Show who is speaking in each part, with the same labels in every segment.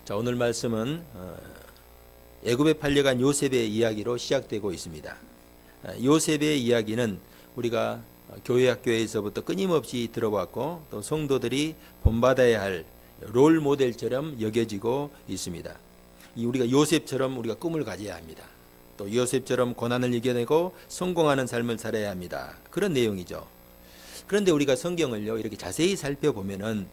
Speaker 1: 자, 오늘 말씀은 애굽에 팔려간 요셉의 이야기로 시작되고 있습니다. 요셉의 이야기는 우리가 교회 학교에서부터 끊임없이 들어왔고 또 성도들이 본받아야 할 롤 모델처럼 여겨지고 있습니다. 우리가 요셉처럼 우리가 꿈을 가져야 합니다. 또 요셉처럼 고난을 이겨내고 성공하는 삶을 살아야 합니다. 그런 내용이죠. 그런데 우리가 성경을요 이렇게 자세히 살펴보면은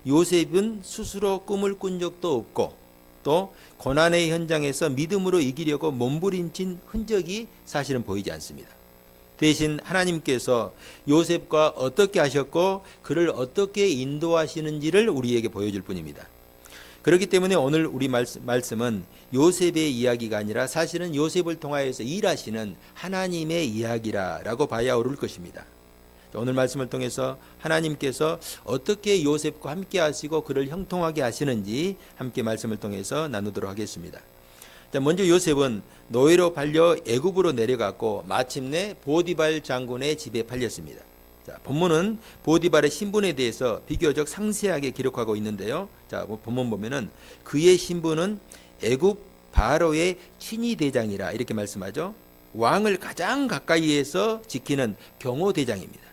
Speaker 1: 요셉은 스스로 꿈을 꾼 적도 없고 또 고난의 현장에서 믿음으로 이기려고 몸부림친 흔적이 사실은 보이지 않습니다. 대신 하나님께서 요셉과 어떻게 하셨고 그를 어떻게 인도하시는지를 우리에게 보여줄 뿐입니다. 그렇기 때문에 오늘 우리 말씀은 요셉의 이야기가 아니라 사실은 요셉을 통하여서 일하시는 하나님의 이야기라고 봐야 옳을 것입니다. 오늘 말씀을 통해서 하나님께서 어떻게 요셉과 함께 하시고 그를 형통하게 하시는지 함께 말씀을 통해서 나누도록 하겠습니다. 자, 먼저 요셉은 노예로 팔려 애굽으로 내려갔고 마침내 보디발 장군의 집에 팔렸습니다. 자, 본문은 보디발의 신분에 대해서 비교적 상세하게 기록하고 있는데요. 자, 본문 보면은 그의 신분은 애굽 바로의 친위 대장이라 이렇게 말씀하죠. 왕을 가장 가까이에서 지키는 경호 대장입니다.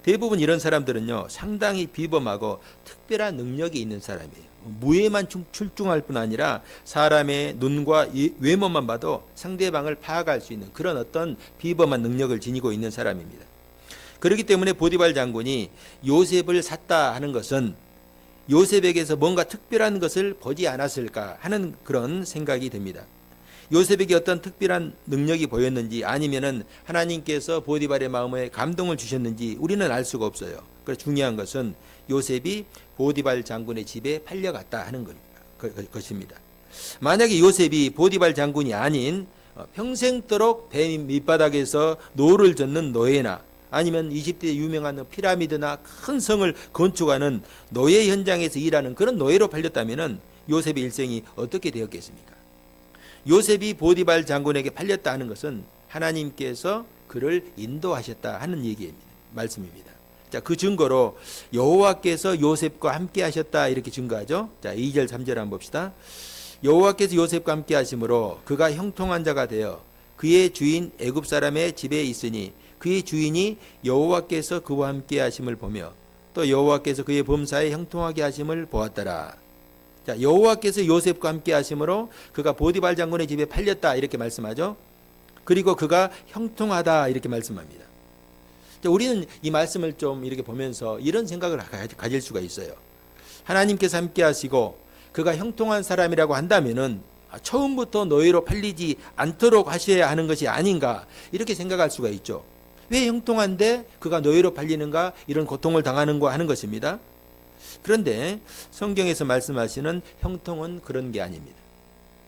Speaker 1: 대부분 이런 사람들은요 상당히 비범하고 특별한 능력이 있는 사람이에요. 무예만 출중할 뿐 아니라 사람의 눈과 외모만 봐도 상대방을 파악할 수 있는 그런 어떤 비범한 능력을 지니고 있는 사람입니다. 그렇기 때문에 보디발 장군이 요셉을 샀다 하는 것은 요셉에게서 뭔가 특별한 것을 보지 않았을까 하는 그런 생각이 듭니다. 요셉에게 어떤 특별한 능력이 보였는지 아니면은 하나님께서 보디발의 마음에 감동을 주셨는지 우리는 알 수가 없어요. 그래서 중요한 것은 요셉이 보디발 장군의 집에 팔려갔다 하는 것입니다. 만약에 요셉이 보디발 장군이 아닌 평생도록 배 밑바닥에서 노를 젓는 노예나 아니면 이집트의 유명한 피라미드나 큰 성을 건축하는 노예 현장에서 일하는 그런 노예로 팔렸다면은 요셉의 일생이 어떻게 되었겠습니까? 요셉이 보디발 장군에게 팔렸다 하는 것은 하나님께서 그를 인도하셨다 하는 말씀입니다. 자, 그 증거로 여호와께서 요셉과 함께 하셨다 이렇게 증거하죠. 자, 2절 3절 한번 봅시다. 여호와께서 요셉과 함께 하심으로 그가 형통한 자가 되어 그의 주인 애굽 사람의 집에 있으니 그의 주인이 여호와께서 그와 함께 하심을 보며 또 여호와께서 그의 범사에 형통하게 하심을 보았더라. 자, 여호와께서 요셉과 함께 하심으로 그가 보디발 장군의 집에 팔렸다 이렇게 말씀하죠. 그리고 그가 형통하다 이렇게 말씀합니다. 자, 우리는 이 말씀을 좀 이렇게 보면서 이런 생각을 가질 수가 있어요. 하나님께서 함께 하시고 그가 형통한 사람이라고 한다면은 처음부터 노예로 팔리지 않도록 하셔야 하는 것이 아닌가 이렇게 생각할 수가 있죠. 왜 형통한데 그가 노예로 팔리는가 이런 고통을 당하는가 하는 것입니다. 그런데 성경에서 말씀하시는 형통은 그런 게 아닙니다.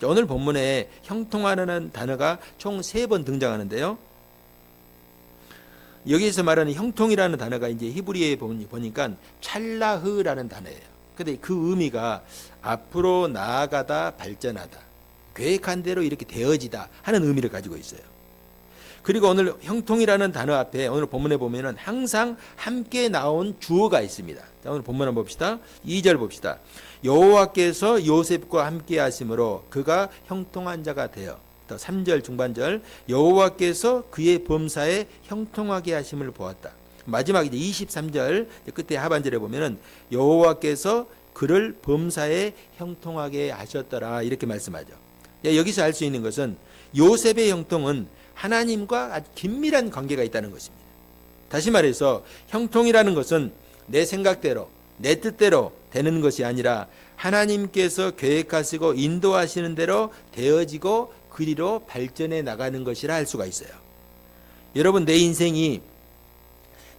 Speaker 1: 오늘 본문에 형통하는 단어가 총 3번 등장하는데요. 여기서 말하는 형통이라는 단어가 이제 히브리어에 보니까 찰라흐라는 단어예요. 근데 그 의미가 앞으로 나아가다, 발전하다, 계획한 대로 이렇게 되어지다 하는 의미를 가지고 있어요. 그리고 오늘 형통이라는 단어 앞에 오늘 본문에 보면은 항상 함께 나온 주어가 있습니다. 자, 오늘 본문 한번 봅시다. 2절 봅시다. 여호와께서 요셉과 함께 하심으로 그가 형통한 자가 되어 또 3절 중반절 여호와께서 그의 범사에 형통하게 하심을 보았다. 마지막 이제 23절 끝에 하반절에 보면은 여호와께서 그를 범사에 형통하게 하셨더라 이렇게 말씀하죠. 여기서 알 수 있는 것은 요셉의 형통은 하나님과 아주 긴밀한 관계가 있다는 것입니다. 다시 말해서 형통이라는 것은 내 생각대로 내 뜻대로 되는 것이 아니라 하나님께서 계획하시고 인도하시는 대로 되어지고 그리로 발전해 나가는 것이라 할 수가 있어요. 여러분, 내 인생이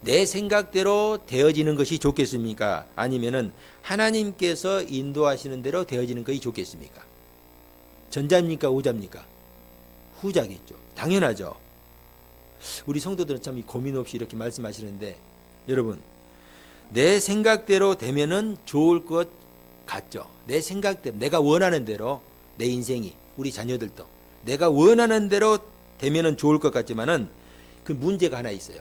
Speaker 1: 내 생각대로 되어지는 것이 좋겠습니까? 아니면은 하나님께서 인도하시는 대로 되어지는 것이 좋겠습니까? 전자입니까? 후자입니까? 후자겠죠. 당연하죠. 우리 성도들은 참 고민 없이 이렇게 말씀하시는데 여러분, 내 생각대로 되면은 좋을 것 같죠. 내 생각대로, 내가 원하는 대로 내 인생이, 우리 자녀들도 내가 원하는 대로 되면은 좋을 것 같지만은 그 문제가 하나 있어요.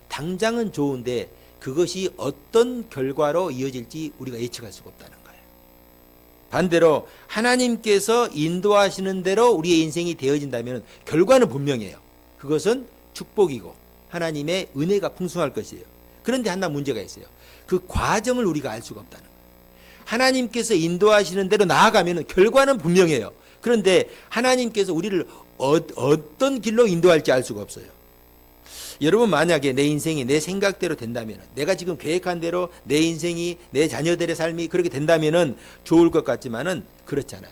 Speaker 1: 당장은 좋은데 그것이 어떤 결과로 이어질지 우리가 예측할 수가 없다는 거예요. 반대로 하나님께서 인도하시는 대로 우리의 인생이 되어진다면 결과는 분명해요. 그것은 축복이고 하나님의 은혜가 풍성할 것이에요. 그런데 하나 문제가 있어요. 그 과정을 우리가 알 수가 없다는 거예요. 하나님께서 인도하시는 대로 나아가면 결과는 분명해요. 그런데 하나님께서 우리를 어떤 길로 인도할지 알 수가 없어요. 여러분, 만약에 내 인생이 내 생각대로 된다면, 내가 지금 계획한 대로 내 인생이, 내 자녀들의 삶이 그렇게 된다면 좋을 것 같지만은 그렇잖아요.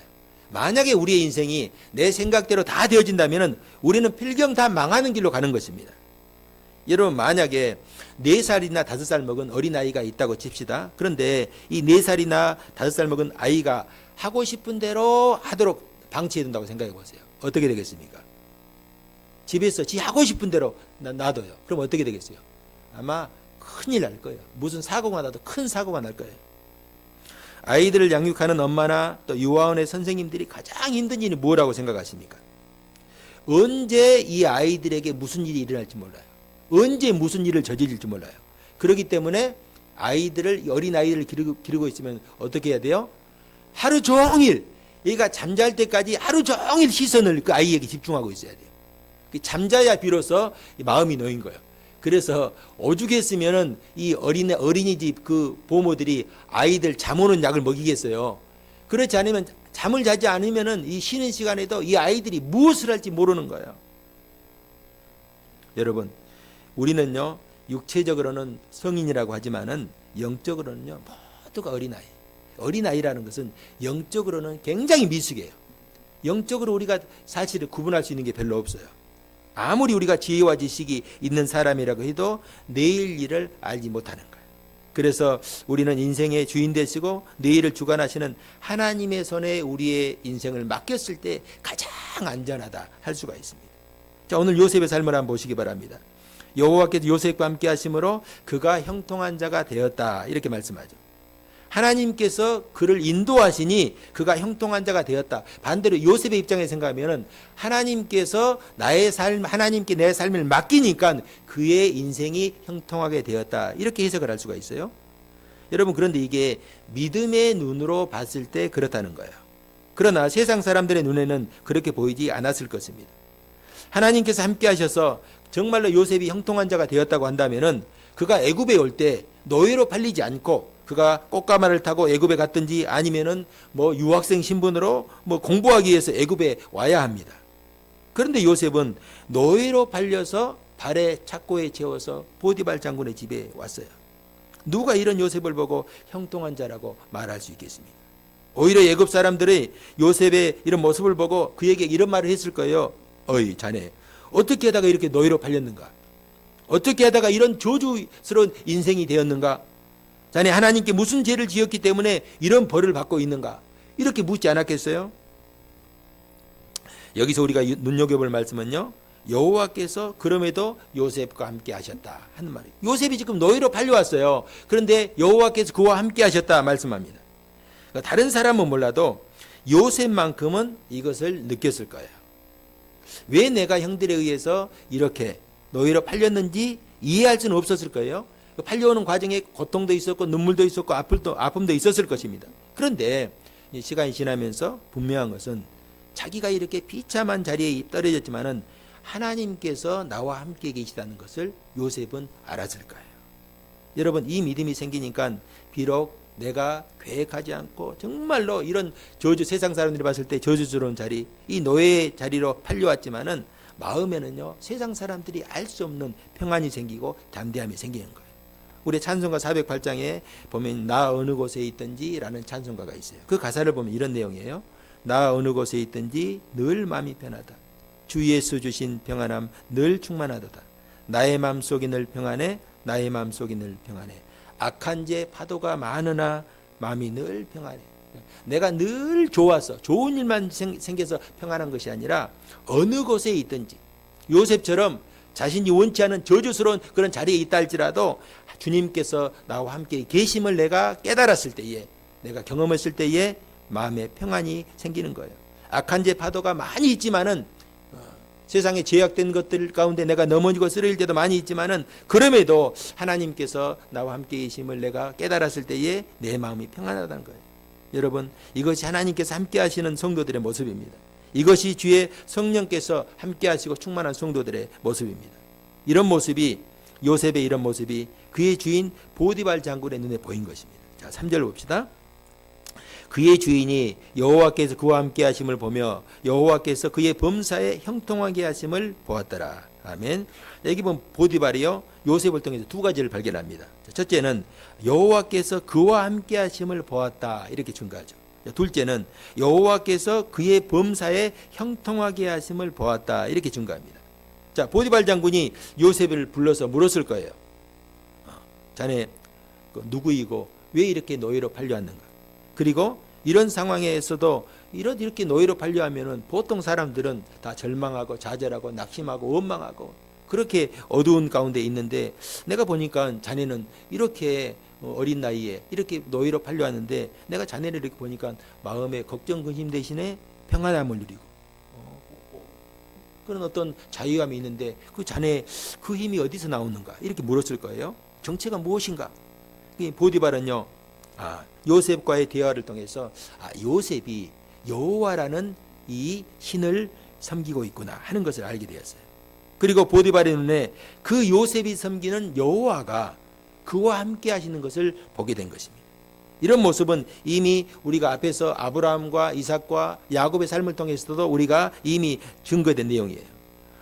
Speaker 1: 만약에 우리의 인생이 내 생각대로 다 되어진다면 우리는 필경 다 망하는 길로 가는 것입니다. 여러분, 만약에 4살이나 5살 먹은 어린아이가 있다고 칩시다. 그런데 이 4살이나 5살 먹은 아이가 하고 싶은 대로 하도록 방치해 둔다고 생각해 보세요. 어떻게 되겠습니까? 집에서 지 하고 싶은 대로 놔둬요. 그럼 어떻게 되겠어요? 아마 큰일 날 거예요. 무슨 사고가 나도 큰 사고가 날 거예요. 아이들을 양육하는 엄마나 또 유아원의 선생님들이 가장 힘든 일이 뭐라고 생각하십니까? 언제 이 아이들에게 무슨 일이 일어날지 몰라요. 언제 무슨 일을 저지를지 몰라요. 그렇기 때문에 아이들을, 어린 아이들을 기르고 있으면 어떻게 해야 돼요? 하루 종일, 얘가 잠잘 때까지 하루 종일 시선을 그 아이에게 집중하고 있어야 돼요. 잠자야 비로소 마음이 놓인 거예요. 그래서 오죽했으면은 이 어린이집 그 보모들이 아이들 잠 오는 약을 먹이겠어요. 그렇지 않으면, 잠을 자지 않으면은 이 쉬는 시간에도 이 아이들이 무엇을 할지 모르는 거예요. 여러분, 우리는요, 육체적으로는 성인이라고 하지만은 영적으로는요, 모두가 어린아이. 어린아이라는 것은 영적으로는 굉장히 미숙해요. 영적으로 우리가 사실을 구분할 수 있는 게 별로 없어요. 아무리 우리가 지혜와 지식이 있는 사람이라고 해도 내일 일을 알지 못하는 거예요. 그래서 우리는 인생의 주인 되시고 내일을 주관하시는 하나님의 손에 우리의 인생을 맡겼을 때 가장 안전하다 할 수가 있습니다. 자, 오늘 요셉의 삶을 한번 보시기 바랍니다. 여호와께서 요셉과 함께 하심으로 그가 형통한 자가 되었다, 이렇게 말씀하죠. 하나님께서 그를 인도하시니 그가 형통한 자가 되었다. 반대로 요셉의 입장에 생각하면 하나님께서 나의 삶, 하나님께 내 삶을 맡기니까 그의 인생이 형통하게 되었다, 이렇게 해석을 할 수가 있어요. 여러분, 그런데 이게 믿음의 눈으로 봤을 때 그렇다는 거예요. 그러나 세상 사람들의 눈에는 그렇게 보이지 않았을 것입니다. 하나님께서 함께 하셔서 정말로 요셉이 형통한 자가 되었다고 한다면은 그가 애굽에 올 때 노예로 팔리지 않고 그가 꽃가마를 타고 애굽에 갔든지 아니면은 뭐 유학생 신분으로 뭐 공부하기 위해서 애굽에 와야 합니다. 그런데 요셉은 노예로 팔려서 발에 착고에 채워서 보디발 장군의 집에 왔어요. 누가 이런 요셉을 보고 형통한 자라고 말할 수 있겠습니까? 오히려 애굽 사람들이 요셉의 이런 모습을 보고 그에게 이런 말을 했을 거예요. 어이 자네, 어떻게 하다가 이렇게 노예로 팔렸는가? 어떻게 하다가 이런 저주스러운 인생이 되었는가? 자네 하나님께 무슨 죄를 지었기 때문에 이런 벌을 받고 있는가? 이렇게 묻지 않았겠어요? 여기서 우리가 눈여겨볼 말씀은요, 여호와께서 그럼에도 요셉과 함께 하셨다 하는 말이에요. 요셉이 지금 노예로 팔려왔어요. 그런데 여호와께서 그와 함께 하셨다 말씀합니다. 그러니까 다른 사람은 몰라도 요셉만큼은 이것을 느꼈을 거예요. 왜 내가 형들에 의해서 이렇게 노예로 팔렸는지 이해할 수는 없었을 거예요. 팔려오는 과정에 고통도 있었고 눈물도 있었고 아픔도 있었을 것입니다. 그런데 시간이 지나면서 분명한 것은 자기가 이렇게 비참한 자리에 떨어졌지만은 하나님께서 나와 함께 계시다는 것을 요셉은 알았을 거예요. 여러분, 이 믿음이 생기니까 비록 내가 계획하지 않고 정말로 이런 저주, 세상 사람들이 봤을 때 저주스러운 자리, 이 노예의 자리로 팔려왔지만은 마음에는요, 세상 사람들이 알 수 없는 평안이 생기고 담대함이 생기는 거예요. 우리 찬송가 408장에 보면 나 어느 곳에 있든지 라는 찬송가가 있어요. 그 가사를 보면 이런 내용이에요. 나 어느 곳에 있든지 늘 마음이 편하다. 주 예수 주신 평안함 늘 충만하도다. 나의 마음속이 늘 평안해. 나의 마음속이 늘 평안해. 악한 죄 파도가 많으나 마음이 늘 평안해. 내가 늘 좋아서 좋은 일만 생겨서 평안한 것이 아니라 어느 곳에 있든지 요셉처럼 자신이 원치 않은 저주스러운 그런 자리에 있다 할지라도 주님께서 나와 함께 계심을 내가 깨달았을 때에, 내가 경험했을 때에 마음에 평안이 생기는 거예요. 악한 죄 파도가 많이 있지만은 세상에 제약된 것들 가운데 내가 넘어지고 쓰러질 때도 많이 있지만은 그럼에도 하나님께서 나와 함께 계심을 내가 깨달았을 때에 내 마음이 평안하다는 거예요. 여러분, 이것이 하나님께서 함께 하시는 성도들의 모습입니다. 이것이 주의 성령께서 함께 하시고 충만한 성도들의 모습입니다. 이런 모습이, 요셉의 이런 모습이 그의 주인 보디발 장군의 눈에 보인 것입니다. 자, 3절 봅시다. 그의 주인이 여호와께서 그와 함께 하심을 보며 여호와께서 그의 범사에 형통하게 하심을 보았더라. 아멘. 여기 보면 보디발이요, 요셉을 통해서 두 가지를 발견합니다. 첫째는 여호와께서 그와 함께 하심을 보았다, 이렇게 증거하죠. 둘째는 여호와께서 그의 범사에 형통하게 하심을 보았다, 이렇게 증거합니다. 자, 보디발 장군이 요셉을 불러서 물었을 거예요. 자네 누구이고 왜 이렇게 노예로 팔려왔는가? 그리고 이런 상황에서도 이렇게 노예로 팔려하면은 보통 사람들은 다 절망하고 좌절하고 낙심하고 원망하고 그렇게 어두운 가운데 있는데, 내가 보니까 자네는 이렇게 어린 나이에 이렇게 노예로 팔려왔는데 내가 자네를 이렇게 보니까 마음에 걱정 근심 대신에 평안함을 누리고 그런 어떤 자유함이 있는데, 그 자네 그 힘이 어디서 나오는가? 이렇게 물었을 거예요. 정체가 무엇인가? 보디발은요, 요셉과의 대화를 통해서 요셉이 여호와라는 이 신을 섬기고 있구나 하는 것을 알게 되었어요. 그리고 보디발의 눈에 그 요셉이 섬기는 여호와가 그와 함께 하시는 것을 보게 된 것입니다. 이런 모습은 이미 우리가 앞에서 아브라함과 이삭과 야곱의 삶을 통해서도 우리가 이미 증거된 내용이에요.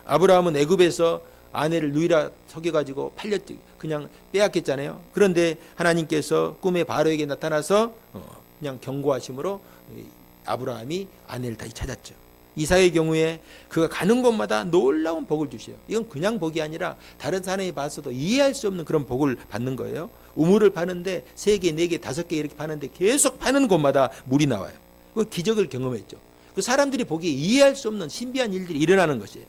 Speaker 1: 아브라함은 애굽에서 아내를 누이라 속여가지고 팔렸지, 그냥 빼앗겼잖아요. 그런데 하나님께서 꿈에 바로에게 나타나서 그냥 경고하심으로 아브라함이 아내를 다시 찾았죠. 이삭의 경우에 그가 가는 곳마다 놀라운 복을 주셔요. 이건 그냥 복이 아니라 다른 사람이 봤어도 이해할 수 없는 그런 복을 받는 거예요. 우물을 파는데 3개, 4개, 5개 이렇게 파는데 계속 파는 곳마다 물이 나와요. 그 기적을 경험했죠. 그 사람들이 보기에 이해할 수 없는 신비한 일들이 일어나는 것이에요.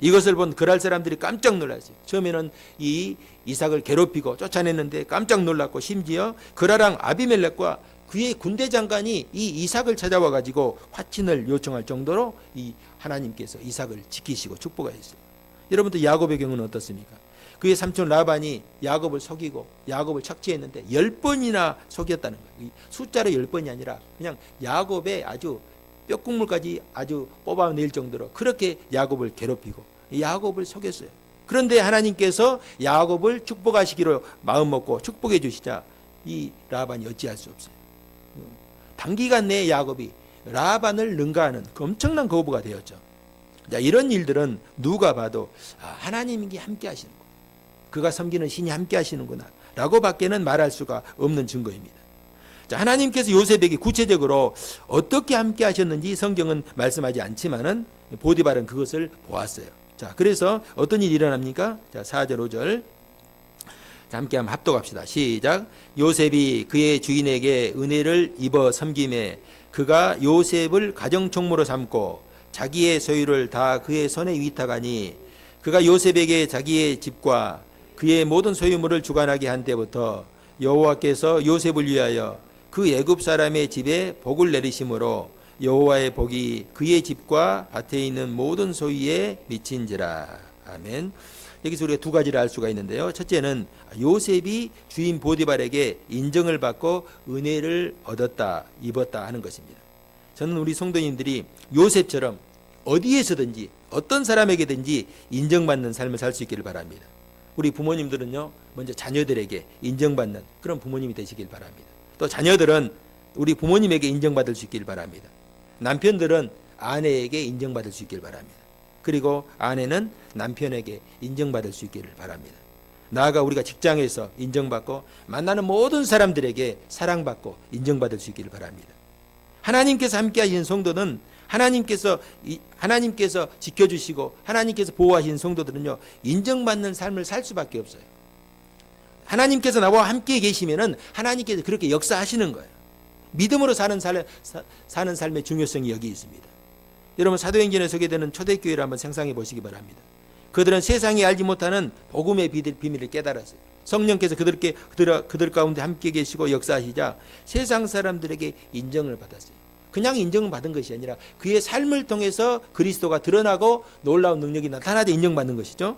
Speaker 1: 이것을 본 그랄 사람들이 깜짝 놀랐어요. 처음에는 이 이삭을 괴롭히고 쫓아냈는데 깜짝 놀랐고, 심지어 그라랑 아비멜렉과 그의 군대 장관이 이 이삭을 찾아와 가지고 화친을 요청할 정도로 이 하나님께서 이삭을 지키시고 축복하셨어요. 여러분들 야곱의 경우는 어떻습니까? 그의 삼촌 라반이 야곱을 속이고 야곱을 착취했는데 10번이나 속였다는 거예요. 숫자로 10번이 아니라 그냥 야곱의 아주 뼈국물까지 아주 뽑아낼 정도로 그렇게 야곱을 괴롭히고 야곱을 속였어요. 그런데 하나님께서 야곱을 축복하시기로 마음먹고 축복해 주시자 이 라반이 어찌할 수 없어요. 단기간 내에 야곱이 라반을 능가하는 엄청난 거부가 되었죠. 자, 이런 일들은 누가 봐도 하나님이 함께 하시는 거예요. 그가 섬기는 신이 함께 하시는구나 라고 밖에는 말할 수가 없는 증거입니다. 자, 하나님께서 요셉에게 구체적으로 어떻게 함께 하셨는지 성경은 말씀하지 않지만은 보디발은 그것을 보았어요. 자, 그래서 어떤 일이 일어납니까? 자, 4절 5절 자, 함께 한번 합독합시다. 시작. 요셉이 그의 주인에게 은혜를 입어 섬김에 그가 요셉을 가정총무로 삼고 자기의 소유를 다 그의 손에 위탁하니 그가 요셉에게 자기의 집과 그의 모든 소유물을 주관하게 한 때부터 여호와께서 요셉을 위하여 그 애굽 사람의 집에 복을 내리심으로 여호와의 복이 그의 집과 밭에 있는 모든 소유에 미친지라. 아멘. 여기서 우리가 두 가지를 알 수가 있는데요. 첫째는 요셉이 주인 보디발에게 인정을 받고 은혜를 얻었다, 입었다 하는 것입니다. 저는 우리 성도님들이 요셉처럼 어디에서든지 어떤 사람에게든지 인정받는 삶을 살 수 있기를 바랍니다. 우리 부모님들은요, 먼저 자녀들에게 인정받는 그런 부모님이 되시길 바랍니다. 또 자녀들은 우리 부모님에게 인정받을 수 있길 바랍니다. 남편들은 아내에게 인정받을 수 있길 바랍니다. 그리고 아내는 남편에게 인정받을 수 있기를 바랍니다. 나아가 우리가 직장에서 인정받고 만나는 모든 사람들에게 사랑받고 인정받을 수 있기를 바랍니다. 하나님께서 함께 하신 성도는 하나님께서 지켜주시고 하나님께서 보호하신 성도들은요, 인정받는 삶을 살 수밖에 없어요. 하나님께서 나와 함께 계시면은 하나님께서 그렇게 역사하시는 거예요. 믿음으로 사는 삶의 중요성이 여기 있습니다. 여러분, 사도행전에 소개되는 초대교회를 한번 상상해 보시기 바랍니다. 그들은 세상이 알지 못하는 복음의 비밀을 깨달았어요. 성령께서 그들 가운데 함께 계시고 역사하시자 세상 사람들에게 인정을 받았어요. 그냥 인정을 받은 것이 아니라 그의 삶을 통해서 그리스도가 드러나고 놀라운 능력이 나타나자 인정받는 것이죠.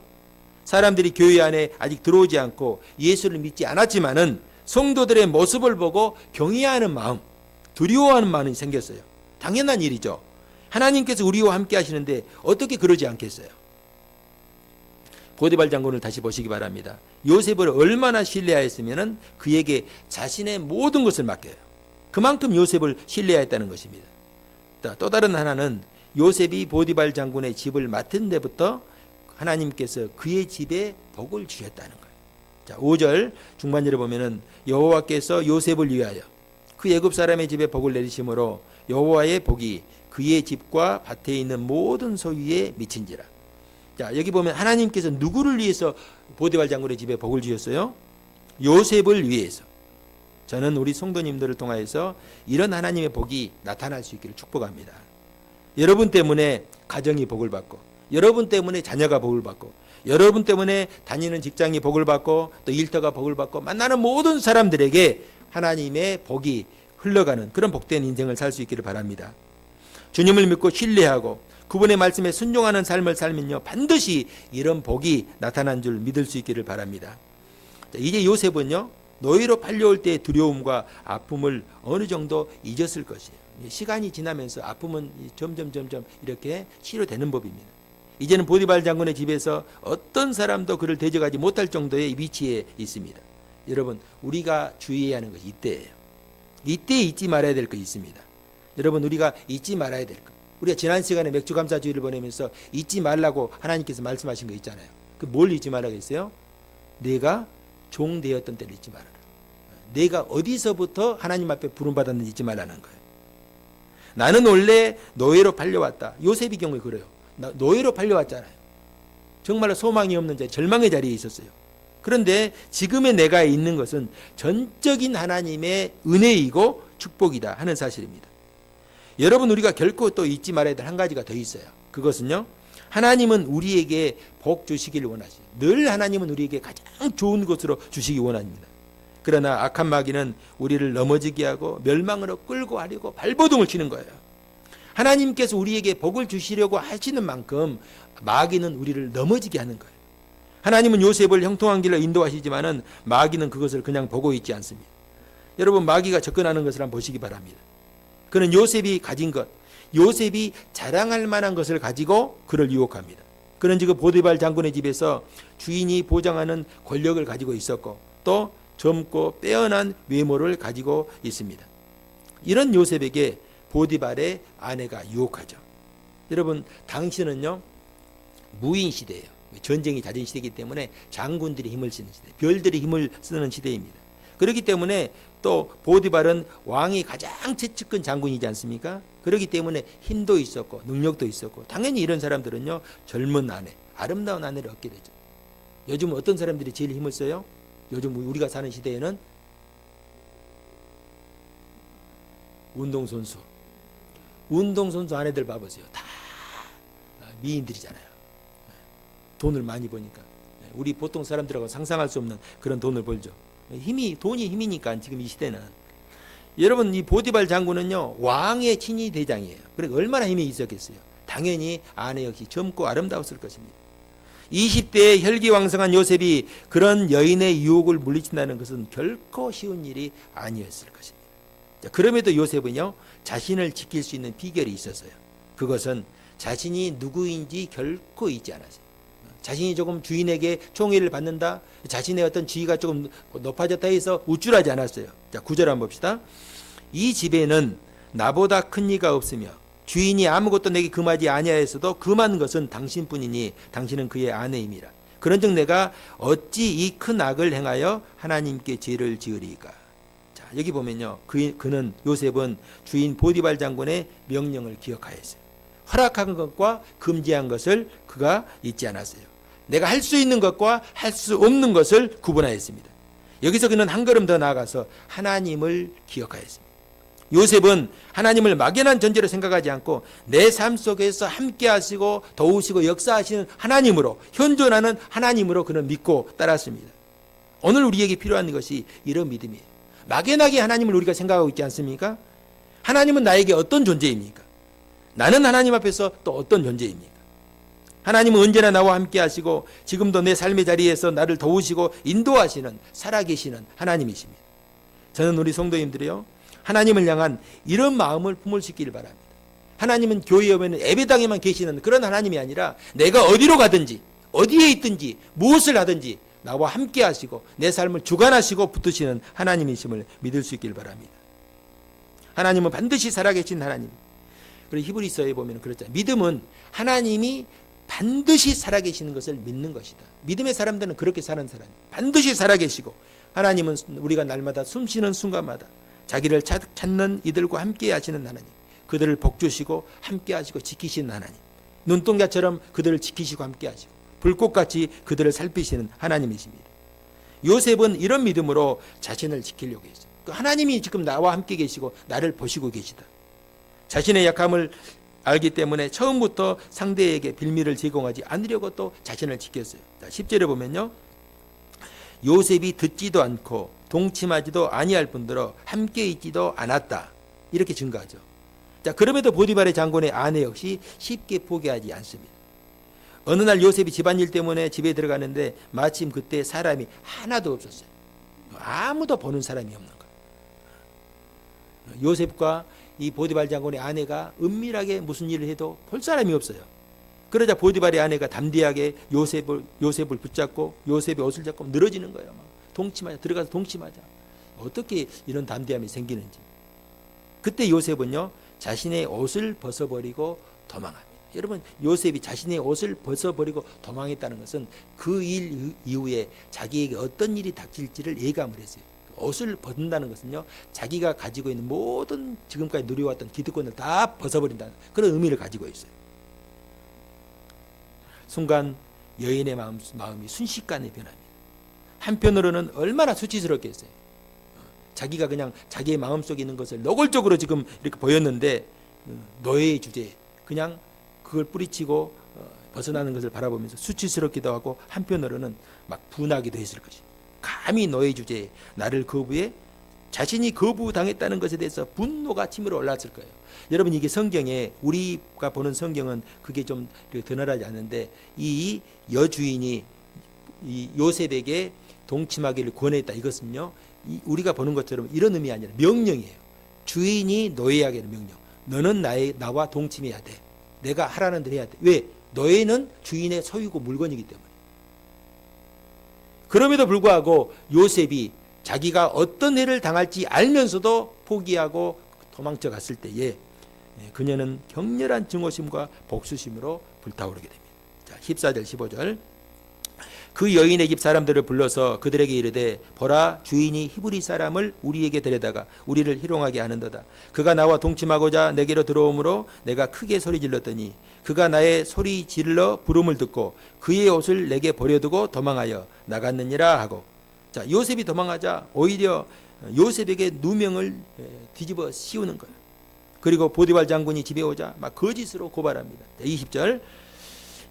Speaker 1: 사람들이 교회 안에 아직 들어오지 않고 예수를 믿지 않았지만은 성도들의 모습을 보고 경외하는 마음, 두려워하는 마음이 생겼어요. 당연한 일이죠. 하나님께서 우리와 함께 하시는데 어떻게 그러지 않겠어요? 보디발 장군을 다시 보시기 바랍니다. 요셉을 얼마나 신뢰하였으면 그에게 자신의 모든 것을 맡겨요. 그만큼 요셉을 신뢰하였다는 것입니다. 또 다른 하나는 요셉이 보디발 장군의 집을 맡은 데부터 하나님께서 그의 집에 복을 주셨다는 거예요. 자, 5절 중반절에 보면은 여호와께서 요셉을 위하여 그 애굽 사람의 집에 복을 내리심으로 여호와의 복이 그의 집과 밭에 있는 모든 소유에 미친지라. 자, 여기 보면 하나님께서 누구를 위해서 보디발 장군의 집에 복을 주셨어요? 요셉을 위해서. 저는 우리 성도님들을 통하여서 이런 하나님의 복이 나타날 수 있기를 축복합니다. 여러분 때문에 가정이 복을 받고, 여러분 때문에 자녀가 복을 받고, 여러분 때문에 다니는 직장이 복을 받고, 또 일터가 복을 받고, 만나는 모든 사람들에게 하나님의 복이 흘러가는 그런 복된 인생을 살 수 있기를 바랍니다. 주님을 믿고 신뢰하고 그분의 말씀에 순종하는 삶을 살면요, 반드시 이런 복이 나타난 줄 믿을 수 있기를 바랍니다. 자, 이제 요셉은요, 노예로 팔려올 때의 두려움과 아픔을 어느 정도 잊었을 것이에요. 시간이 지나면서 아픔은 점점 이렇게 치료되는 법입니다. 이제는 보디발 장군의 집에서 어떤 사람도 그를 대적하지 못할 정도의 위치에 있습니다. 여러분, 우리가 주의해야 하는 것이 이때예요. 이때 잊지 말아야 될 것이 있습니다. 여러분, 우리가 잊지 말아야 될 것. 우리가 지난 시간에 맥주 감사주의를 보내면서 잊지 말라고 하나님께서 말씀하신 거 있잖아요. 그 뭘 잊지 말라고 했어요? 내가 종 되었던 때를 잊지 말아라. 내가 어디서부터 하나님 앞에 부름받았는지 잊지 말라는 거예요. 나는 원래 노예로 팔려왔다. 요셉의 경우에 그래요. 노예로 팔려왔잖아요. 정말로 소망이 없는 자리, 절망의 자리에 있었어요. 그런데 지금의 내가 있는 것은 전적인 하나님의 은혜이고 축복이다 하는 사실입니다. 여러분, 우리가 결코 또 잊지 말아야 될 한 가지가 더 있어요. 그것은요, 하나님은 우리에게 복 주시기를 원하시죠. 늘 하나님은 우리에게 가장 좋은 것으로 주시기 원합니다. 그러나 악한 마귀는 우리를 넘어지게 하고 멸망으로 끌고 가려고 발버둥을 치는 거예요. 하나님께서 우리에게 복을 주시려고 하시는 만큼 마귀는 우리를 넘어지게 하는 거예요. 하나님은 요셉을 형통한 길로 인도하시지만은 마귀는 그것을 그냥 보고 있지 않습니다. 여러분, 마귀가 접근하는 것을 한번 보시기 바랍니다. 그는 요셉이 가진 것, 요셉이 자랑할 만한 것을 가지고 그를 유혹합니다. 그는 지금 보디발 장군의 집에서 주인이 보장하는 권력을 가지고 있었고, 또 젊고 빼어난 외모를 가지고 있습니다. 이런 요셉에게 보디발의 아내가 유혹하죠. 여러분, 당시는요, 무인 시대예요. 전쟁이 잦은 시대이기 때문에 장군들이 힘을 쓰는 시대, 별들이 힘을 쓰는 시대입니다. 그렇기 때문에 또 보디발은 왕이 가장 최측근 장군이지 않습니까? 그렇기 때문에 힘도 있었고 능력도 있었고, 당연히 이런 사람들은요, 젊은 아내, 아름다운 아내를 얻게 되죠. 요즘 어떤 사람들이 제일 힘을 써요? 요즘 우리가 사는 시대에는 운동선수 아내들 봐보세요. 다 미인들이잖아요. 돈을 많이 버니까. 우리 보통 사람들하고 상상할 수 없는 그런 돈을 벌죠. 돈이 힘이니까 지금 이 시대는. 여러분, 이 보디발 장군은요, 왕의 친위 대장이에요. 그러니까 얼마나 힘이 있었겠어요. 당연히 아내 역시 젊고 아름다웠을 것입니다. 20대의 혈기왕성한 요셉이 그런 여인의 유혹을 물리친다는 것은 결코 쉬운 일이 아니었을 것입니다. 자, 그럼에도 요셉은요, 자신을 지킬 수 있는 비결이 있었어요. 그것은 자신이 누구인지 결코 잊지 않았어요. 자신이 조금 주인에게 총애를 받는다, 자신의 어떤 지위가 조금 높아졌다 해서 우쭐하지 않았어요. 자, 9절 한번 봅시다. 이 집에는 나보다 큰 이가 없으며 주인이 아무것도 내게 금하지 아니하였어도 금한 것은 당신뿐이니 당신은 그의 아내임이라. 그런즉 내가 어찌 이 큰 악을 행하여 하나님께 죄를 지으리까. 자, 여기 보면요, 그는 요셉은 주인 보디발 장군의 명령을 기억하였어요. 허락한 것과 금지한 것을 그가 잊지 않았어요. 내가 할 수 있는 것과 할 수 없는 것을 구분하였습니다. 여기서 그는 한 걸음 더 나아가서 하나님을 기억하였습니다. 요셉은 하나님을 막연한 존재로 생각하지 않고 내 삶 속에서 함께 하시고 도우시고 역사하시는 하나님으로, 현존하는 하나님으로 그는 믿고 따랐습니다. 오늘 우리에게 필요한 것이 이런 믿음이에요. 막연하게 하나님을 우리가 생각하고 있지 않습니까? 하나님은 나에게 어떤 존재입니까? 나는 하나님 앞에서 또 어떤 존재입니까? 하나님은 언제나 나와 함께 하시고 지금도 내 삶의 자리에서 나를 도우시고 인도하시는 살아계시는 하나님이십니다. 저는 우리 성도님들이요, 하나님을 향한 이런 마음을 품을 수 있기를 바랍니다. 하나님은 교회에 오면 예배당에만 계시는 그런 하나님이 아니라 내가 어디로 가든지 어디에 있든지 무엇을 하든지 나와 함께 하시고 내 삶을 주관하시고 붙드시는 하나님이심을 믿을 수 있기를 바랍니다. 하나님은 반드시 살아계신 하나님. 그리고 히브리서에 보면 그렇잖아요. 믿음은 하나님이 반드시 살아계시는 것을 믿는 것이다. 믿음의 사람들은 그렇게 사는 사람. 반드시 살아계시고 하나님은 우리가 날마다 숨쉬는 순간마다 자기를 찾는 이들과 함께 하시는 하나님. 그들을 복주시고 함께 하시고 지키시는 하나님. 눈동자처럼 그들을 지키시고 함께 하시고 불꽃같이 그들을 살피시는 하나님이십니다. 요셉은 이런 믿음으로 자신을 지키려고 했어요. 하나님이 지금 나와 함께 계시고 나를 보시고 계시다. 자신의 약함을 알기 때문에 처음부터 상대에게 빌미를 제공하지 않으려고 또 자신을 지켰어요. 10절에 보면요. 요셉이 듣지도 않고 동침하지도 아니할 뿐더러 함께 있지도 않았다. 이렇게 증거하죠. 자, 그럼에도 보디발의 장군의 아내 역시 쉽게 포기하지 않습니다. 어느 날 요셉이 집안일 때문에 집에 들어가는데 마침 그때 사람이 하나도 없었어요. 아무도 보는 사람이 없는 거예요. 요셉과 이 보디발 장군의 아내가 은밀하게 무슨 일을 해도 볼 사람이 없어요. 그러자 보디발의 아내가 담대하게 요셉을 붙잡고 요셉의 옷을 잡고 늘어지는 거예요. 동침하자, 들어가서 동침하자. 어떻게 이런 담대함이 생기는지. 그때 요셉은요 자신의 옷을 벗어버리고 도망합니다. 여러분, 요셉이 자신의 옷을 벗어버리고 도망했다는 것은 그 일 이후에 자기에게 어떤 일이 닥칠지를 예감을 했어요. 옷을 벗는다는 것은요 자기가 가지고 있는 모든 지금까지 누려왔던 기득권을 다 벗어버린다는 그런 의미를 가지고 있어요. 순간 여인의 마음이 순식간에 변합니다. 한편으로는 얼마나 수치스럽겠어요. 자기가 그냥 자기의 마음속에 있는 것을 노골적으로 지금 이렇게 보였는데 노예의 주제에 그냥 그걸 뿌리치고 벗어나는 것을 바라보면서 수치스럽기도 하고 한편으로는 막 분하기도 했을 것이에요. 감히 너의 주제에 나를 거부해 자신이 거부당했다는 것에 대해서 분노가 치밀어 올랐을 거예요. 여러분, 이게 성경에 우리가 보는 성경은 그게 좀 드러나지 않는데 이 여주인이 이 요셉에게 동침하기를 권했다. 이것은요 우리가 보는 것처럼 이런 의미 아니라 명령이에요. 주인이 노예에게 하는 명령. 너는 나와 동침해야 돼. 내가 하라는 대로 해야 돼. 왜? 노예는 주인의 소유고 물건이기 때문에. 그럼에도 불구하고 요셉이 자기가 어떤 해를 당할지 알면서도 포기하고 도망쳐 갔을 때에 그녀는 격렬한 증오심과 복수심으로 불타오르게 됩니다. 자, 14절 15절. 그 여인의 집 사람들을 불러서 그들에게 이르되 보라, 주인이 히브리 사람을 우리에게 데려다가 우리를 희롱하게 하는도다. 그가 나와 동침하고자 내게로 들어오므로 내가 크게 소리 질렀더니 그가 나의 소리 질러 부름을 듣고 그의 옷을 내게 버려두고 도망하여 나갔느니라 하고. 자, 요셉이 도망하자 오히려 요셉에게 누명을 뒤집어 씌우는 거예요. 그리고 보디발 장군이 집에 오자 막 거짓으로 고발합니다. 자, 20절.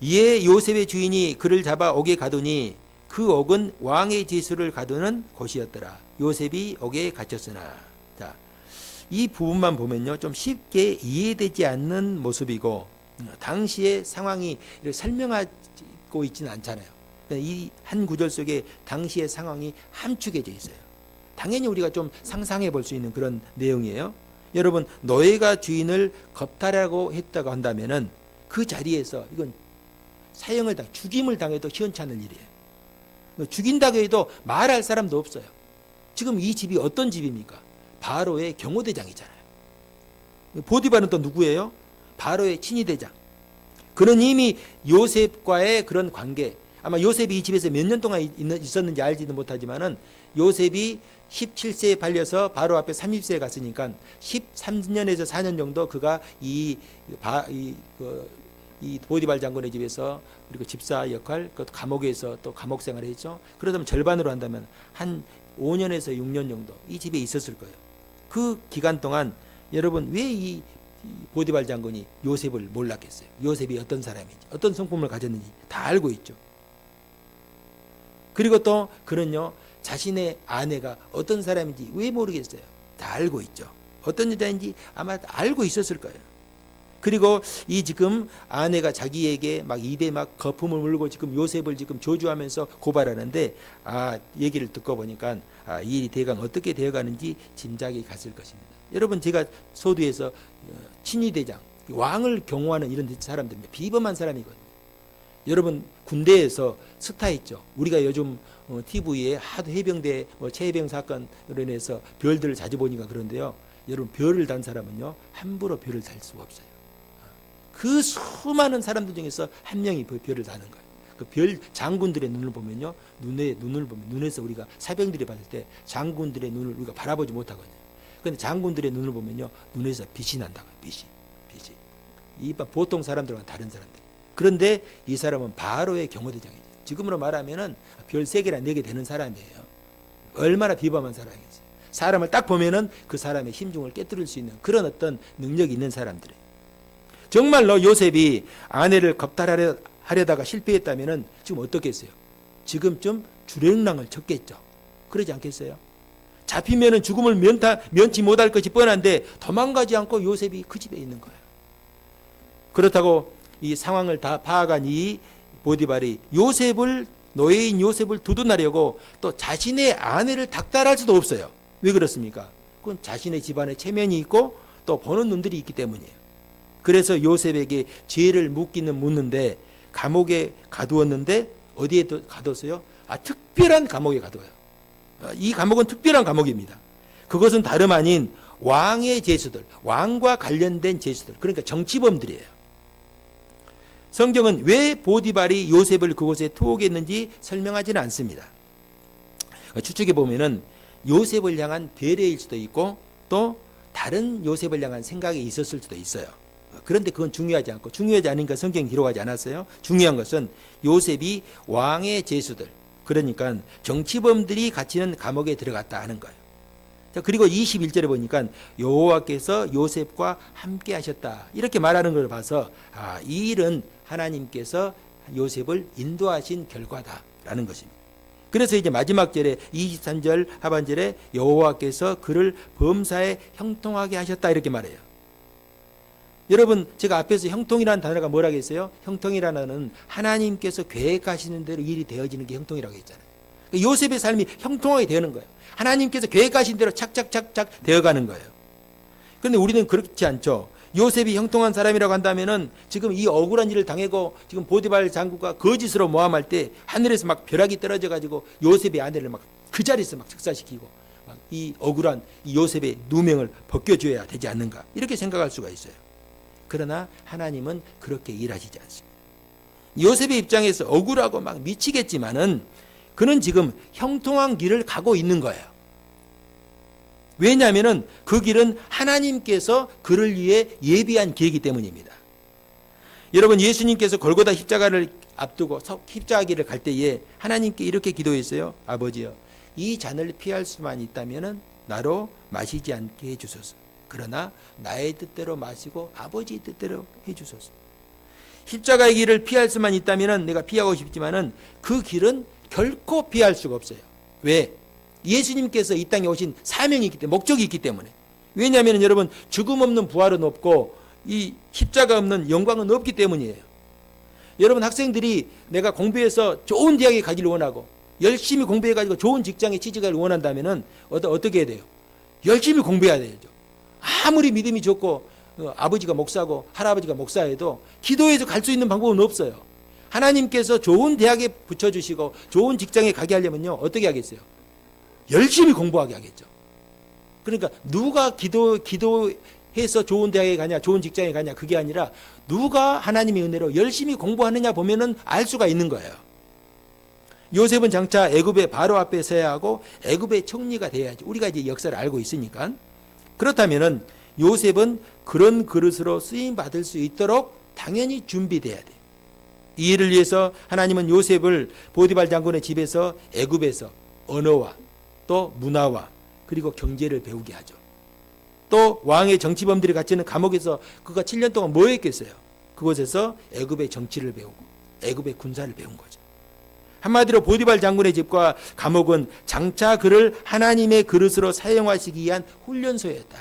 Speaker 1: 이에 요셉의 주인이 그를 잡아 옥에 가두니 그 옥은 왕의 지수를 가두는 곳이었더라. 요셉이 옥에 갇혔으나. 자, 이 부분만 보면요 좀 쉽게 이해되지 않는 모습이고 당시의 상황이 설명하고 있지는 않잖아요. 이 한 구절 속에 당시의 상황이 함축해져 있어요. 당연히 우리가 좀 상상해 볼 수 있는 그런 내용이에요. 여러분, 노예가 주인을 겁탈하고 했다고 한다면은 그 자리에서 이건 사형을 죽임을 당해도 시원찮은 일이에요. 죽인다고 해도 말할 사람도 없어요. 지금 이 집이 어떤 집입니까? 바로의 경호대장이잖아요. 보디발은 또 누구예요? 바로의 친위대장. 그는 이미 요셉과의 그런 관계, 아마 요셉이 이 집에서 몇 년 동안 있었는지 알지도 못하지만은 요셉이 17세에 발려서 바로 앞에 30세에 갔으니까 13년에서 4년 정도 그가 이 보디발 장군의 집에서 그리고 집사 역할, 그 감옥에서 또 감옥 생활을 했죠. 그러다면 절반으로 한다면 한 5년에서 6년 정도 이 집에 있었을 거예요. 그 기간 동안 여러분 왜 이 보디발 장군이 요셉을 몰랐겠어요? 요셉이 어떤 사람인지, 어떤 성품을 가졌는지 다 알고 있죠. 그리고 또 그는요 자신의 아내가 어떤 사람인지 왜 모르겠어요? 다 알고 있죠. 어떤 여자인지 아마 알고 있었을 거예요. 그리고 이 지금 아내가 자기에게 막 입에 막 거품을 물고 지금 요셉을 지금 저주하면서 고발하는데, 얘기를 듣고 보니까 이 일이 대강 어떻게 되어가는지 짐작이 갔을 것입니다. 여러분, 제가 소두에서 친위대장, 왕을 경호하는 이런 사람들입니다. 비범한 사람이거든요. 여러분, 군대에서 스타 있죠. 우리가 요즘 TV에 하도 해병대 최해병 사건으로 인해서 별들을 자주 보니까 그런데요. 여러분, 별을 단 사람은요 함부로 별을 달 수가 없어요. 그 수많은 사람들 중에서 한 명이 별을 다는 거예요. 그 별 장군들의 눈을 보면요, 눈을 보면 눈에서 우리가 사병들이 봤을 때 장군들의 눈을 우리가 바라보지 못하거든요. 그런데 장군들의 눈을 보면요, 눈에서 빛이 난다고요. 빛이. 이 보통 사람들과 다른 사람들. 그런데 이 사람은 바로의 경호대장이죠. 지금으로 말하면은 별 3개나 4개 되는 사람이에요. 얼마나 비범한 사람이지. 사람을 딱 보면은 그 사람의 심중을 깨뜨릴 수 있는 그런 어떤 능력이 있는 사람들이에요. 정말로 요셉이 아내를 겁탈하려다가 실패했다면은 지금 어떻겠어요? 지금쯤 주랭랑을 쳤겠죠. 그러지 않겠어요? 잡히면은 죽음을 면치 못할 것이 뻔한데 도망가지 않고 요셉이 그 집에 있는 거예요. 그렇다고 이 상황을 다 파악한 이 보디발이 노예인 요셉을 두둔하려고 또 자신의 아내를 닥달할 수도 없어요. 왜 그렇습니까? 그건 자신의 집안에 체면이 있고 또 보는 눈들이 있기 때문이에요. 그래서 요셉에게 죄를 묻는데 감옥에 가두었는데 어디에 가뒀어요? 특별한 감옥에 가둬요. 이 감옥은 특별한 감옥입니다. 그것은 다름 아닌 왕의 죄수들, 왕과 관련된 죄수들, 그러니까 정치범들이에요. 성경은 왜 보디발이 요셉을 그곳에 투옥했는지 설명하지는 않습니다. 추측해 보면은 요셉을 향한 배려일 수도 있고 또 다른 요셉을 향한 생각이 있었을 수도 있어요. 그런데 그건 중요하지 않으니까 성경이 기록하지 않았어요. 중요한 것은 요셉이 왕의 죄수들, 그러니까 정치범들이 갇히는 감옥에 들어갔다 하는 거예요. 그리고 21절에 보니까 여호와께서 요셉과 함께 하셨다 이렇게 말하는 걸 봐서 이 일은 하나님께서 요셉을 인도하신 결과다라는 것입니다. 그래서 이제 마지막 절에 23절 하반절에 여호와께서 그를 범사에 형통하게 하셨다 이렇게 말해요. 여러분, 제가 앞에서 형통이라는 단어가 뭐라고 했어요? 형통이라는 단어는 하나님께서 계획하시는 대로 일이 되어지는 게 형통이라고 했잖아요. 요셉의 삶이 형통하게 되는 거예요. 하나님께서 계획하신 대로 착착착착 되어가는 거예요. 그런데 우리는 그렇지 않죠. 요셉이 형통한 사람이라고 한다면은 지금 이 억울한 일을 당하고 지금 보디발 장군과 거짓으로 모함할 때 하늘에서 막 벼락이 떨어져 가지고 요셉의 아내를 막 그 자리에서 막 즉사시키고 막 이 억울한 이 요셉의 누명을 벗겨줘야 되지 않는가 이렇게 생각할 수가 있어요. 그러나 하나님은 그렇게 일하시지 않습니다. 요셉의 입장에서 억울하고 막 미치겠지만은 그는 지금 형통한 길을 가고 있는 거예요. 왜냐하면 그 길은 하나님께서 그를 위해 예비한 길이기 때문입니다. 여러분, 예수님께서 골고다 십자가를 앞두고 십자가길을 갈 때에 하나님께 이렇게 기도했어요. 아버지여, 이 잔을 피할 수만 있다면 나로 마시지 않게 해주소서. 그러나 나의 뜻대로 마시고 아버지의 뜻대로 해주소서. 십자가의 길을 피할 수만 있다면 내가 피하고 싶지만은 그 길은 결코 피할 수가 없어요. 왜? 예수님께서 이 땅에 오신 사명이 있기 때문에, 목적이 있기 때문에. 왜냐하면 여러분, 죽음 없는 부활은 없고 이 십자가 없는 영광은 없기 때문이에요. 여러분, 학생들이 내가 공부해서 좋은 대학에 가기를 원하고 열심히 공부해가지고 좋은 직장에 취직하기를 원한다면 어떻게 해야 돼요? 열심히 공부해야 되죠. 아무리 믿음이 좋고 아버지가 목사고 할아버지가 목사해도 기도해서 갈 수 있는 방법은 없어요. 하나님께서 좋은 대학에 붙여주시고 좋은 직장에 가게 하려면요, 어떻게 하겠어요? 열심히 공부하게 하겠죠. 그러니까 누가 기도해서 좋은 대학에 가냐, 좋은 직장에 가냐, 그게 아니라 누가 하나님의 은혜로 열심히 공부하느냐 보면은 알 수가 있는 거예요. 요셉은 장차 애굽의 바로 앞에 서야 하고 애굽의 총리가 돼야지. 우리가 이제 역사를 알고 있으니까. 그렇다면은 요셉은 그런 그릇으로 쓰임 받을 수 있도록 당연히 준비돼야 돼요. 이 일을 위해서 하나님은 요셉을 보디발 장군의 집에서 애굽에서 언어와 또 문화와 그리고 경제를 배우게 하죠. 또 왕의 정치범들이 갇히는 감옥에서 그가 7년 동안 뭐 했겠어요? 그곳에서 애굽의 정치를 배우고 애굽의 군사를 배운 거죠. 한마디로 보디발 장군의 집과 감옥은 장차 그를 하나님의 그릇으로 사용하시기 위한 훈련소였다.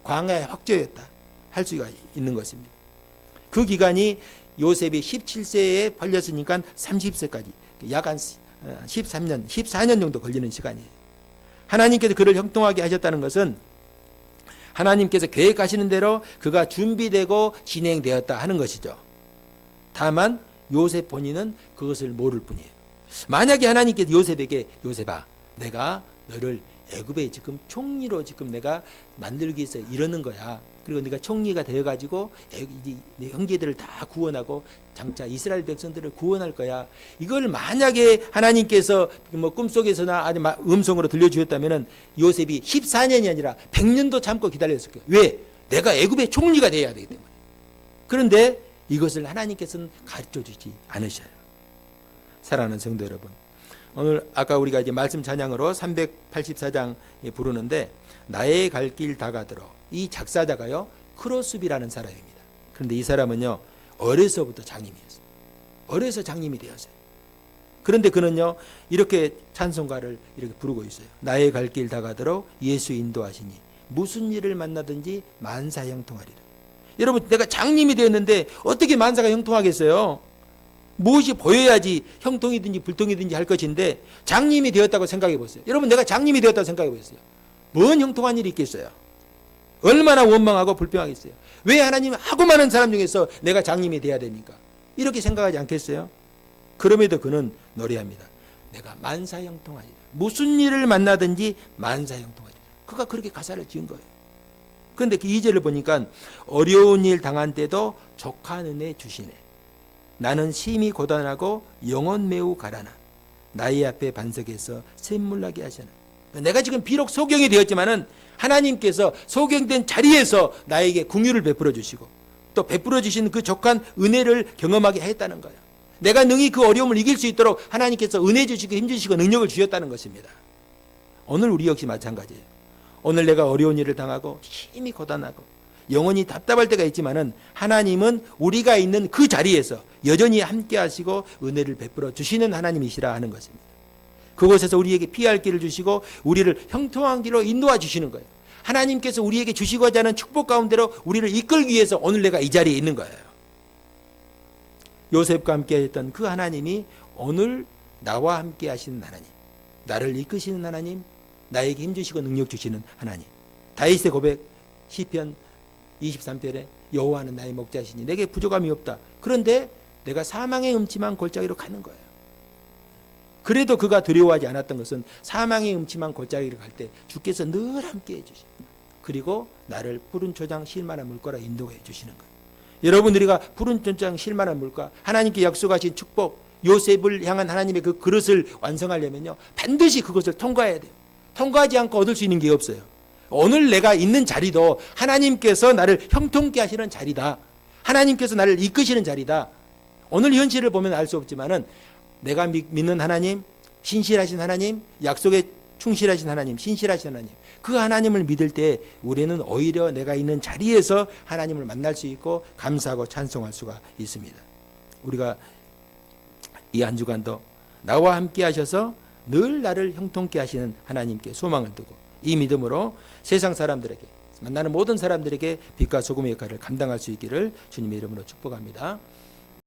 Speaker 1: 광야의 확조였다. 할 수가 있는 것입니다. 그 기간이 요셉이 17세에 팔렸으니까 30세까지 약 한 13년, 14년 정도 걸리는 시간이에요. 하나님께서 그를 형통하게 하셨다는 것은 하나님께서 계획하시는 대로 그가 준비되고 진행되었다 하는 것이죠. 다만 요셉 본인은 그것을 모를 뿐이에요. 만약에 하나님께서 요셉에게 요셉아, 내가 너를 애굽에 지금 총리로 지금 내가 만들기 위해서 이러는 거야. 그리고 네가 총리가 되어가지고 내 형제들을 다 구원하고 장차 이스라엘 백성들을 구원할 거야. 이걸 만약에 하나님께서 뭐 꿈속에서나 아니 음성으로 들려주셨다면은 요셉이 14년이 아니라 100년도 참고 기다렸을 거예요. 왜? 내가 애굽의 총리가 돼야 되기 때문에. 그런데 이것을 하나님께서는 가르쳐 주지 않으셔요. 사랑하는 성도 여러분, 오늘 아까 우리가 이제 말씀 찬양으로 384장 부르는데 나의 갈 길 다가들어, 이 작사자가요 크로스비라는 사람입니다. 그런데 이 사람은요 어려서부터 장님이었어요. 어려서 장님이 되었어요. 그런데 그는요 이렇게 찬송가를 이렇게 부르고 있어요. 나의 갈 길 다가들어 예수 인도하시니 무슨 일을 만나든지 만사 형통하리라. 여러분, 내가 장님이 되었는데 어떻게 만사가 형통하겠어요? 무엇이 보여야지 형통이든지 불통이든지 할 것인데 장님이 되었다고 생각해 보세요. 여러분, 내가 장님이 되었다고 생각해 보세요. 뭔 형통한 일이 있겠어요? 얼마나 원망하고 불평하겠어요? 왜 하나님 하고 많은 사람 중에서 내가 장님이 돼야 됩니까? 이렇게 생각하지 않겠어요? 그럼에도 그는 노래합니다. 내가 만사 형통하리라. 무슨 일을 만나든지 만사 형통하리라. 그가 그렇게 가사를 지은 거예요. 그런데 그 2절을 보니까 어려운 일 당한 때도 족한 은혜 주시네. 나는 심히 고단하고 영혼 매우 가라나 나의 앞에 반석에서 샘물나게 하시나. 내가 지금 비록 소경이 되었지만은 하나님께서 소경된 자리에서 나에게 긍휼을 베풀어 주시고 또 베풀어 주신 그 족한 은혜를 경험하게 했다는 거예요. 내가 능히 그 어려움을 이길 수 있도록 하나님께서 은혜 주시고 힘 주시고 능력을 주셨다는 것입니다. 오늘 우리 역시 마찬가지예요. 오늘 내가 어려운 일을 당하고 힘이 고단하고 영혼이 답답할 때가 있지만은 하나님은 우리가 있는 그 자리에서 여전히 함께 하시고 은혜를 베풀어 주시는 하나님이시라 하는 것입니다. 그곳에서 우리에게 피할 길을 주시고 우리를 형통한 길로 인도해 주시는 거예요. 하나님께서 우리에게 주시고자 하는 축복 가운데로 우리를 이끌기 위해서 오늘 내가 이 자리에 있는 거예요. 요셉과 함께 했던 그 하나님이 오늘 나와 함께 하시는 하나님, 나를 이끄시는 하나님, 나에게 힘주시고 능력 주시는 하나님. 다윗의 고백 시편 23편에 여호와는 나의 목자시니 내게 부족함이 없다. 그런데 내가 사망의 음침한 골짜기로 가는 거예요. 그래도 그가 두려워하지 않았던 것은 사망의 음침한 골짜기를 갈 때 주께서 늘 함께 해주십니다. 그리고 나를 푸른 초장 쉴만한 물가로 인도해 주시는 거예요. 여러분들이가 푸른 초장 쉴만한 물가, 하나님께 약속하신 축복, 요셉을 향한 하나님의 그 그릇을 완성하려면요 반드시 그것을 통과해야 돼요. 통과하지 않고 얻을 수 있는 게 없어요. 오늘 내가 있는 자리도 하나님께서 나를 형통케 하시는 자리다. 하나님께서 나를 이끄시는 자리다. 오늘 현실을 보면 알 수 없지만은 내가 믿는 하나님, 신실하신 하나님, 약속에 충실하신 하나님, 신실하신 하나님, 그 하나님을 믿을 때 우리는 오히려 내가 있는 자리에서 하나님을 만날 수 있고 감사하고 찬송할 수가 있습니다. 우리가 이 한 주간도 나와 함께 하셔서 늘 나를 형통케 하시는 하나님께 소망을 두고 이 믿음으로 세상 사람들에게, 만나는 모든 사람들에게 빛과 소금의 역할을 감당할 수 있기를 주님의 이름으로 축복합니다.